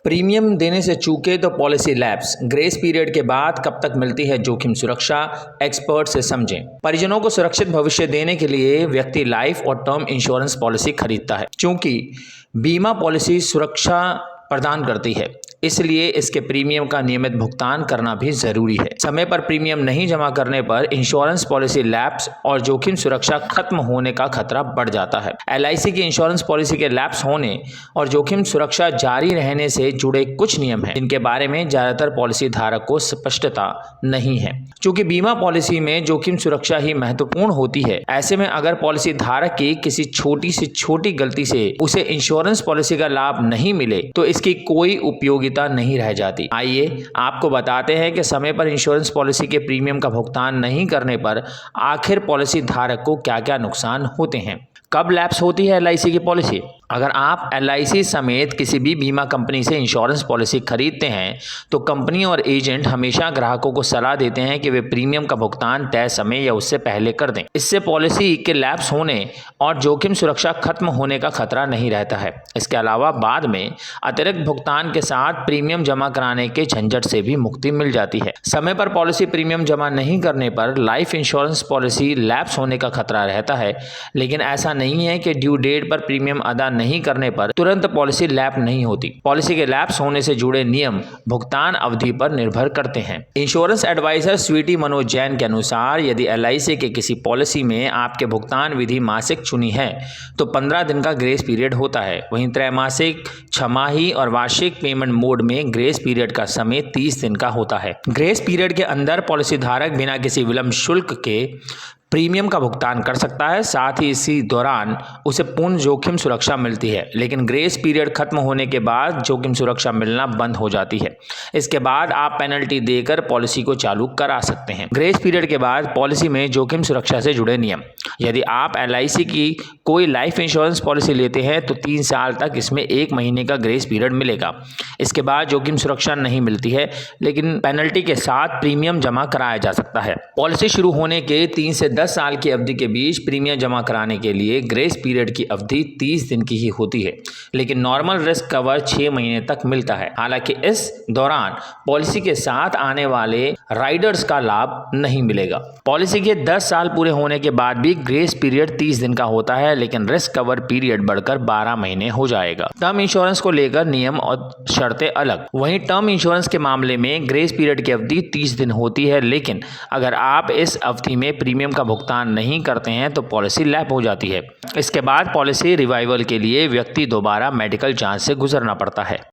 Premium देने से चूके तो पॉलिसी लैप्स। ग्रेस पीरियड के बाद कब तक मिलती है जोखिम सुरक्षा, एक्सपर्ट से समझें। परिजनों को सुरक्षित भविष्य देने के लिए व्यक्ति लाइफ और टर्म इंश्योरेंस पॉलिसी खरीदता है। चूंकि बीमा पॉलिसी सुरक्षा प्रदान करती है, इसलिए इसके प्रीमियम का नियमित भुगतान करना भी जरूरी है। समय पर प्रीमियम नहीं जमा करने पर इंश्योरेंस पॉलिसी लैप्स और जोखिम सुरक्षा खत्म होने का खतरा बढ़ जाता है। LIC की इंश्योरेंस पॉलिसी के लैप्स होने और जोखिम सुरक्षा जारी रहने से जुड़े कुछ नियम हैं, जिनके बारे में ज्यादातर पॉलिसी धारक को स्पष्टता नहीं है। चूंकि बीमा पॉलिसी में जोखिम सुरक्षा ही महत्वपूर्ण होती है, ऐसे में अगर पॉलिसी धारक की किसी छोटी से छोटी गलती से उसे इंश्योरेंस पॉलिसी का लाभ नहीं मिले तो इसकी कोई उपयोगिता नहीं रह जाती। आइए आपको बताते हैं कि समय पर इंश्योरेंस पॉलिसी के प्रीमियम का भुगतान नहीं करने पर आखिर पॉलिसी धारक को क्या क्या नुकसान होते हैं। कब लैप्स होती है LIC की पॉलिसी? अगर आप LIC समेत किसी भी बीमा कंपनी से इंश्योरेंस पॉलिसी खरीदते हैं तो कंपनी और एजेंट हमेशा ग्राहकों को सलाह देते हैं कि वे प्रीमियम का भुगतान तय समय या उससे पहले कर दें। इससे पॉलिसी के लैप्स होने और जोखिम सुरक्षा खत्म होने का खतरा नहीं रहता है। इसके अलावा बाद में अतिरिक्त भुगतान के साथ प्रीमियम जमा कराने के झंझट से भी मुक्ति मिल जाती है। समय पर पॉलिसी प्रीमियम जमा नहीं करने पर लाइफ इंश्योरेंस पॉलिसी लैप्स होने का खतरा रहता है, लेकिन ऐसा नहीं है कि ड्यू डेट पर प्रीमियम अदा नहीं करने पर तुरंत पॉलिसी लैप नहीं होती। पॉलिसी के लैप्स होने से जुड़े नियम भुगतान अवधि पर निर्भर करते हैं। इंश्योरेंस एडवाइजर स्वीटी मनोज जैन के अनुसार यदि LIC के किसी पॉलिसी में आपके भुगतान विधि मासिक चुनी है तो 15 दिन का ग्रेस पीरियड होता है। वहीं त्रैमासिक, छमाही और वार्षिक पेमेंट मोड में ग्रेस पीरियड का समय 30 दिन का होता है। ग्रेस पीरियड के अंदर पॉलिसी धारक बिना किसी विलंब शुल्क के प्रीमियम का भुगतान कर सकता है। साथ ही इसी दौरान उसे पूर्ण जोखिम सुरक्षा मिलती है, लेकिन ग्रेस पीरियड खत्म होने के बाद जोखिम सुरक्षा मिलना बंद हो जाती है। इसके बाद आप पेनल्टी देकर पॉलिसी को चालू करा सकते हैं। ग्रेस पीरियड के बाद पॉलिसी में जोखिम सुरक्षा से जुड़े नियम। यदि आप LIC की कोई लाइफ इंश्योरेंस पॉलिसी लेते हैं तो 3 साल तक इसमें 1 महीने का ग्रेस पीरियड मिलेगा। इसके बाद जोखिम सुरक्षा नहीं मिलती है, लेकिन पेनल्टी के साथ प्रीमियम जमा कराया जा सकता है। पॉलिसी शुरू होने के 3 से 10 साल की अवधि के बीच प्रीमियम जमा कराने के लिए ग्रेस पीरियड की अवधि 30 दिन की ही होती है, लेकिन नॉर्मल रिस्क कवर 6 महीने तक मिलता है। हालांकि इस दौरान पॉलिसी के साथ आने वाले राइडर्स का लाभ नहीं मिलेगा। पॉलिसी के 10 साल पूरे होने के बाद भी ग्रेस पीरियड 30 दिन का होता है, लेकिन रिस्क कवर पीरियड बढ़कर 12 महीने हो जाएगा। टर्म इंश्योरेंस को लेकर नियम और शर्तें अलग। वहीं टर्म इंश्योरेंस के मामले में ग्रेस पीरियड की अवधि 30 दिन होती है, लेकिन अगर आप इस अवधि में प्रीमियम का भुगतान नहीं करते हैं तो पॉलिसी लैप हो जाती है। इसके बाद पॉलिसी रिवाइवल के लिए व्यक्ति दोबारा मेडिकल जांच से गुजरना पड़ता है।